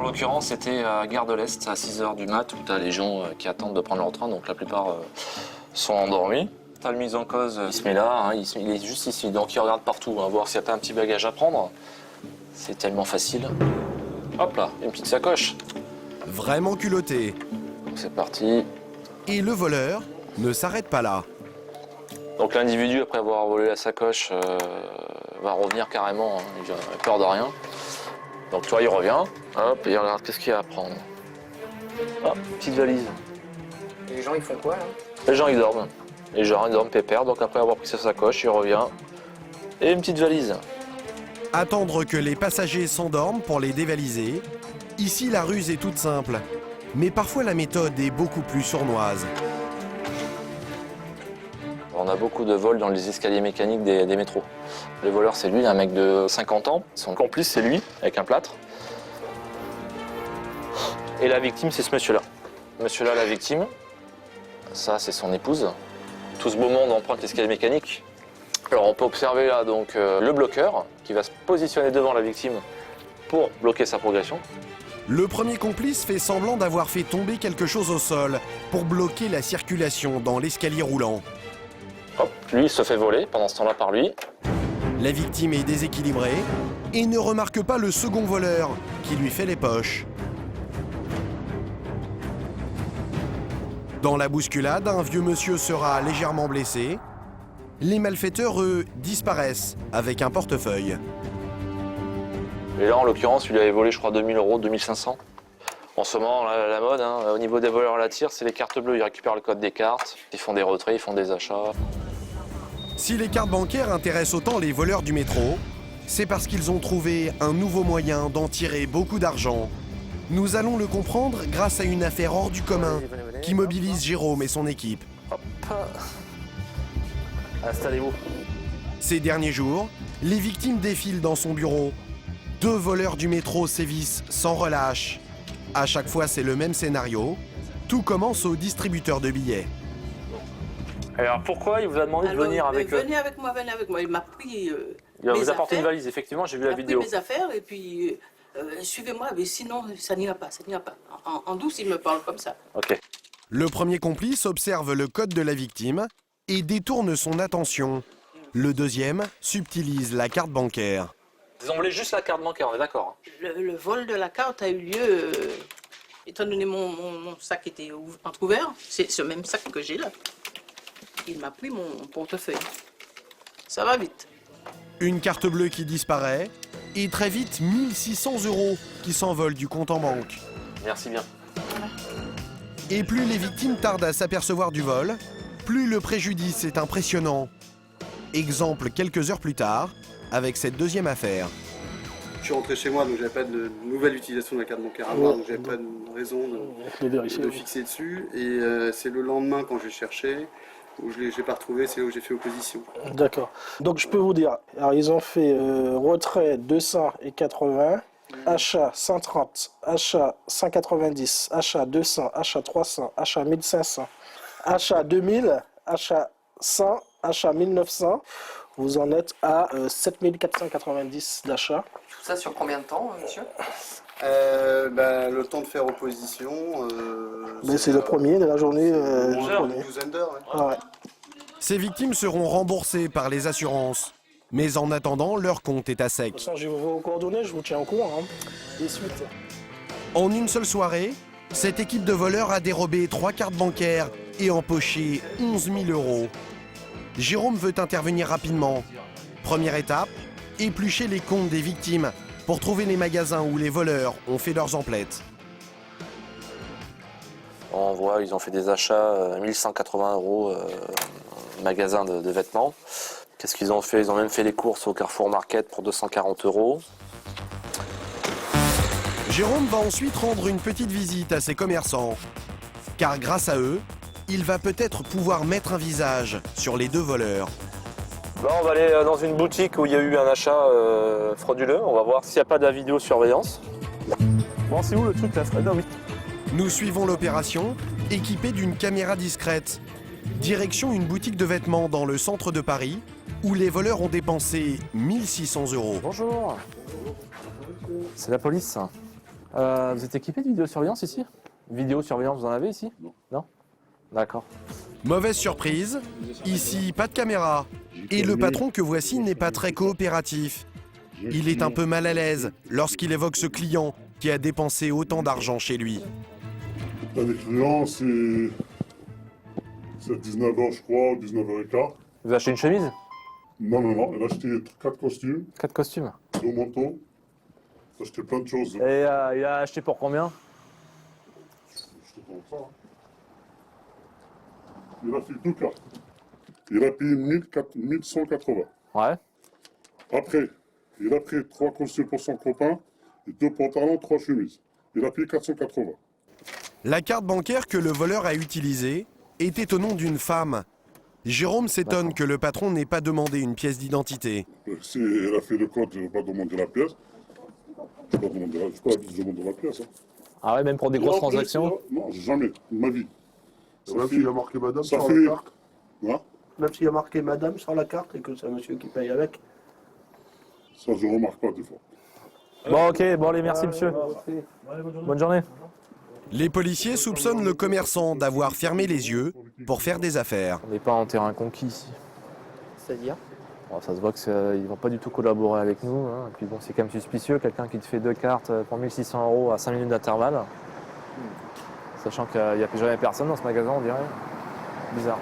l'occurrence, c'était à Gare de l'Est, à 6 h du mat, où tu as les gens qui attendent de prendre leur train, donc la plupart sont endormis. Tu as le mis en cause, il se met là, hein, il est juste ici, donc il regarde partout, hein, voir s'il n'y a pas un petit bagage à prendre. C'est tellement facile. Hop là, une petite sacoche. Vraiment culotté. C'est parti. Et le voleur ne s'arrête pas là. Donc l'individu, après avoir volé la sacoche, va revenir carrément, hein, il n'a peur de rien. Donc tu vois, il revient, hop, et il regarde qu'est-ce qu'il y a à prendre. Hop, petite valise. Et les gens, ils font quoi, là? Les gens, ils dorment. Les gens, ils dorment pépère, donc après avoir pris sa sacoche, il revient. Et une petite valise. Attendre que les passagers s'endorment pour les dévaliser. Ici, la ruse est toute simple. Mais parfois, la méthode est beaucoup plus sournoise. On a beaucoup de vols dans les escaliers mécaniques des métros. Le voleur, c'est lui, un mec de 50 ans. Son complice, c'est lui, avec un plâtre. Et la victime, c'est ce monsieur-là. Monsieur-là, la victime, ça, c'est son épouse. Tout ce beau monde emprunte l'escalier mécanique. Alors, on peut observer là donc le bloqueur qui va se positionner devant la victime pour bloquer sa progression. Le premier complice fait semblant d'avoir fait tomber quelque chose au sol pour bloquer la circulation dans l'escalier roulant. Hop, lui, il se fait voler pendant ce temps-là par lui. La victime est déséquilibrée et ne remarque pas le second voleur qui lui fait les poches. Dans la bousculade, un vieux monsieur sera légèrement blessé. Les malfaiteurs, eux, disparaissent avec un portefeuille. Et là, en l'occurrence, il lui avait volé, je crois, 2000 €, 2500. En ce moment, la mode, hein, au niveau des voleurs à la tire, c'est les cartes bleues. Ils récupèrent le code des cartes, ils font des retraits, ils font des achats. Si les cartes bancaires intéressent autant les voleurs du métro, c'est parce qu'ils ont trouvé un nouveau moyen d'en tirer beaucoup d'argent. Nous allons le comprendre grâce à une affaire hors du commun qui mobilise Jérôme et son équipe. Hop. Installez-vous. Ces derniers jours, les victimes défilent dans son bureau. 2 voleurs du métro sévissent sans relâche. À chaque fois, c'est le même scénario. Tout commence au distributeur de billets. Alors pourquoi il vous a demandé de venir avec eux? Venez avec moi, venez avec moi. Il m'a pris Il va mes vous apporter une affaires. valise, effectivement, j'ai vu la Il m'a vidéo. pris mes affaires et puis suivez-moi, mais sinon ça n'ira pas, ça n'ira pas. En douce, il me parle comme ça. Ok. Le premier complice observe le code de la victime et détourne son attention. Le deuxième subtilise la carte bancaire. Ils ont volé juste la carte bancaire, on est d'accord. Le vol de la carte a eu lieu, étant donné mon sac était entrouvert, c'est ce même sac que j'ai là. Il m'a pris mon portefeuille. Ça va vite. Une carte bleue qui disparaît et très vite 1600 € qui s'envolent du compte en banque. Merci bien. Et plus les victimes tardent à s'apercevoir du vol, plus le préjudice est impressionnant. Exemple quelques heures plus tard, avec cette deuxième affaire. Je suis rentré chez moi, donc j'avais pas de nouvelle utilisation de la carte bancaire à voir, donc j'avais pas de raison de fixer dessus. Et c'est le lendemain, quand je cherchais, où je l'ai pas retrouvé, c'est là où j'ai fait opposition. D'accord. Donc je peux vous dire, alors ils ont fait retrait 280, achat 130, achat 190, achat 200, achat 300, achat 1500, achat 2000, achat 100, achat 1900. Vous en êtes à 7490 d'achats. Tout ça sur combien de temps, monsieur? Le temps de faire opposition. C'est le premier de la journée. Une douzaine d'heures. Ouais. Ah ouais. Ces victimes seront remboursées par les assurances. Mais en attendant, leur compte est à sec. De toute façon, je vais vos coordonnées, je vous tiens au courant. Et suite. En une seule soirée, cette équipe de voleurs a dérobé 3 cartes bancaires et empoché 11 000 €. Jérôme veut intervenir rapidement. Première étape, éplucher les comptes des victimes pour trouver les magasins où les voleurs ont fait leurs emplettes. On voit, ils ont fait des achats 1180 € magasin de vêtements. Qu'est-ce qu'ils ont fait? Ils ont même fait les courses au Carrefour Market pour 240 €. Jérôme va ensuite rendre une petite visite à ses commerçants. Car grâce à eux, il va peut-être pouvoir mettre un visage sur les 2 voleurs. Là, on va aller dans une boutique où il y a eu un achat frauduleux. On va voir s'il n'y a pas de la vidéosurveillance. Bon, c'est où le truc là, Fred? Ah oui. Nous suivons l'opération, équipée d'une caméra discrète. Direction une boutique de vêtements dans le centre de Paris, où les voleurs ont dépensé 1600 €. Bonjour. C'est la police. Vous êtes équipé de vidéosurveillance ici? Vidéosurveillance, vous en avez ici? Non. D'accord. Mauvaise surprise, ici pas de caméra. Et le patron que voici n'est pas très coopératif. Il est un peu mal à l'aise lorsqu'il évoque ce client qui a dépensé autant d'argent chez lui. Les clients, c'est 19h, je crois, ou 19h15. Vous avez acheté une chemise? Non, elle a acheté 4 costumes, 4 costumes. 2 manteaux. Elle a acheté plein de choses. Et il a acheté pour combien? Je te comprends ça. Il a fait 2 cartes. Il a payé 1180. Ouais. Après, il a pris 3 costumes pour son copain, et 2 pantalons, 3 chemises. Il a payé 480. La carte bancaire que le voleur a utilisée était au nom d'une femme. Jérôme s'étonne que le patron n'ait pas demandé une pièce d'identité. Si elle a fait le code, je ne vais pas demander la pièce. Je ne vais pas demander la pièce. Hein. Ah ouais, même pour des grosses transactions? Non, jamais, de ma vie. Même s'il y a marqué madame ça sur fait... la carte. Hein? Même s'il y a marqué madame sur la carte et que c'est un monsieur qui paye avec. Ça, je ne remarque pas des fois. Bon, ok, bon allez, merci monsieur. Bonne journée. Les policiers soupçonnent le commerçant d'avoir fermé les yeux pour faire des affaires. On n'est pas en terrain conquis ici. C'est-à-dire? Bon, ça se voit qu'ils ne vont pas du tout collaborer avec nous. Hein. Et puis bon, c'est quand même suspicieux, quelqu'un qui te fait 2 cartes pour 1600 € à 5 minutes d'intervalle. Sachant qu'il n'y a plus jamais personne dans ce magasin, on dirait. Bizarre.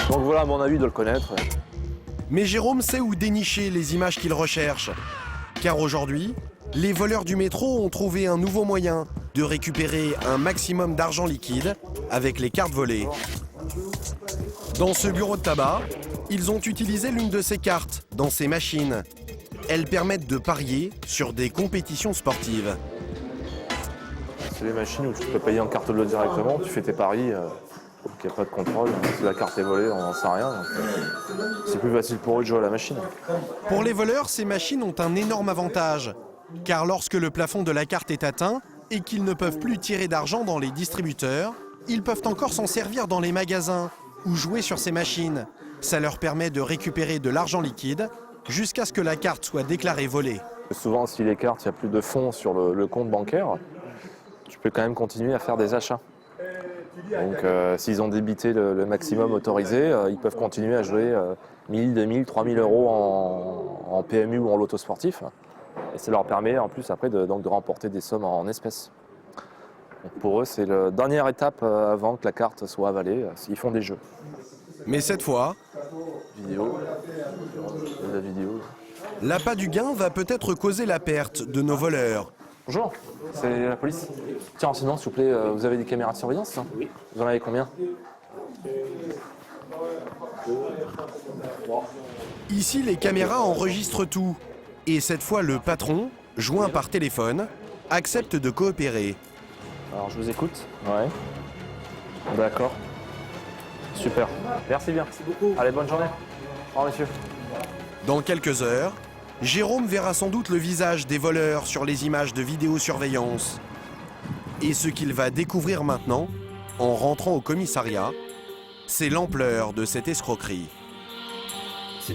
Donc voilà, à mon avis, de le connaître. Mais Jérôme sait où dénicher les images qu'il recherche. Car aujourd'hui, les voleurs du métro ont trouvé un nouveau moyen de récupérer un maximum d'argent liquide avec les cartes volées. Dans ce bureau de tabac, ils ont utilisé l'une de ces cartes dans ces machines. Elles permettent de parier sur des compétitions sportives. C'est les machines où tu peux payer en carte bleue directement, tu fais tes paris, donc il n'y a pas de contrôle. Si la carte est volée, on n'en sait rien. C'est plus facile pour eux de jouer à la machine. Pour les voleurs, ces machines ont un énorme avantage. Car lorsque le plafond de la carte est atteint et qu'ils ne peuvent plus tirer d'argent dans les distributeurs, ils peuvent encore s'en servir dans les magasins ou jouer sur ces machines. Ça leur permet de récupérer de l'argent liquide jusqu'à ce que la carte soit déclarée volée. Souvent, si les cartes, il n'y a plus de fonds sur le compte bancaire, tu peux quand même continuer à faire des achats. Donc s'ils ont débité le maximum autorisé, ils peuvent continuer à jouer 1000, 2000, 3000 € en PMU ou en loto sportif. Et ça leur permet en plus après de remporter des sommes en espèces. Donc pour eux, c'est la dernière étape avant que la carte soit avalée. Ils font des jeux. Mais cette fois, Vidéo. De la vidéo. l'appât du gain va peut-être causer la perte de nos voleurs. Bonjour, c'est la police. Tiens, renseignement, s'il vous plaît, vous avez des caméras de surveillance? Oui. Vous en avez combien? Ici, les caméras enregistrent tout. Et cette fois, le patron, joint par téléphone, accepte de coopérer. Alors, je vous écoute. Ouais. D'accord. Super. Merci bien. Merci beaucoup. Allez, bonne journée. Au revoir, monsieur. Dans quelques heures, Jérôme verra sans doute le visage des voleurs sur les images de vidéosurveillance. Et ce qu'il va découvrir maintenant, en rentrant au commissariat, c'est l'ampleur de cette escroquerie.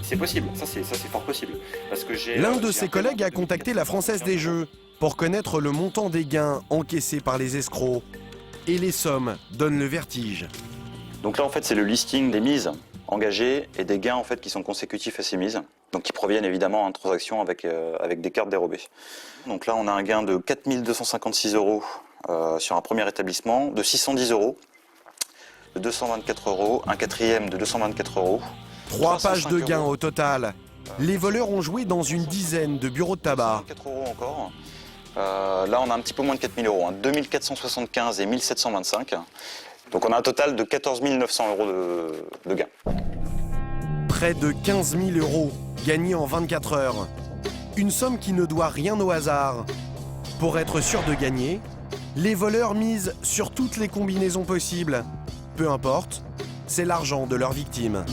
C'est possible, ça c'est fort possible. Parce que L'un de ses collègues a contacté la Française des Jeux pour connaître le montant des gains encaissés par les escrocs. Et les sommes donnent le vertige. Donc là en fait c'est le listing des mises engagées et des gains en fait qui sont consécutifs à ces mises. Donc qui proviennent évidemment en transaction avec des cartes dérobées. Donc là on a un gain de 4256 € sur un premier établissement, de 610 €, de 224 €, un quatrième de 224 €. 3 pages de gains 305 € au total. Les voleurs ont joué dans une dizaine de bureaux de tabac. 4 € encore. Là, on a un petit peu moins de 4 000 €, hein, 2475 et 1725. Donc on a un total de 14 900 € de gains. Près de 15 000 € gagnés en 24 heures. Une somme qui ne doit rien au hasard. Pour être sûr de gagner, les voleurs misent sur toutes les combinaisons possibles. Peu importe, c'est l'argent de leurs victimes.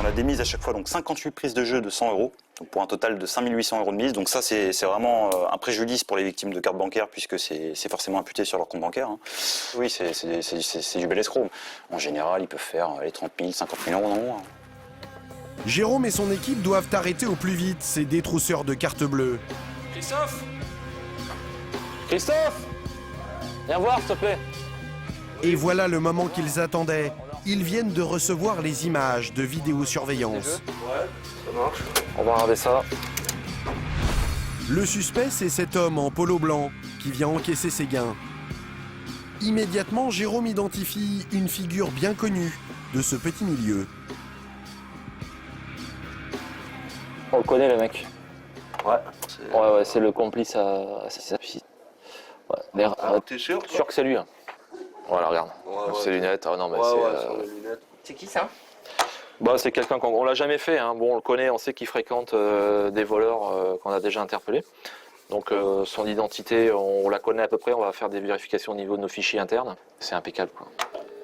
On a des mises à chaque fois, donc 58 prises de jeu de 100 €, donc pour un total de 5 800 € de mise. Donc ça, c'est vraiment un préjudice pour les victimes de cartes bancaires, puisque c'est forcément imputé sur leur compte bancaire. Hein. Oui, c'est du bel escroc. En général, ils peuvent faire les 30 000, 50 000 € non. Jérôme et son équipe doivent arrêter au plus vite ces détrousseurs de cartes bleues. Christophe Christophe Viens voir, s'il te plaît. Et voilà le moment qu'ils attendaient. Ils viennent de recevoir les images de vidéosurveillance. On va regarder ça. Le suspect, c'est cet homme en polo blanc qui vient encaisser ses gains. Immédiatement, Jérôme identifie une figure bien connue de ce petit milieu. On le connaît, le mec. Ouais, c'est le complice à sa fille. Ouais, T'es sûr sûr que c'est lui. Hein. Voilà, regarde. Ses lunettes. Ah non, mais C'est qui ça? Bah, c'est quelqu'un qu'on l'a jamais fait. Hein. Bon, on le connaît, on sait qu'il fréquente des voleurs qu'on a déjà interpellés. Donc son identité, on la connaît à peu près. On va faire des vérifications au niveau de nos fichiers internes. C'est impeccable, quoi.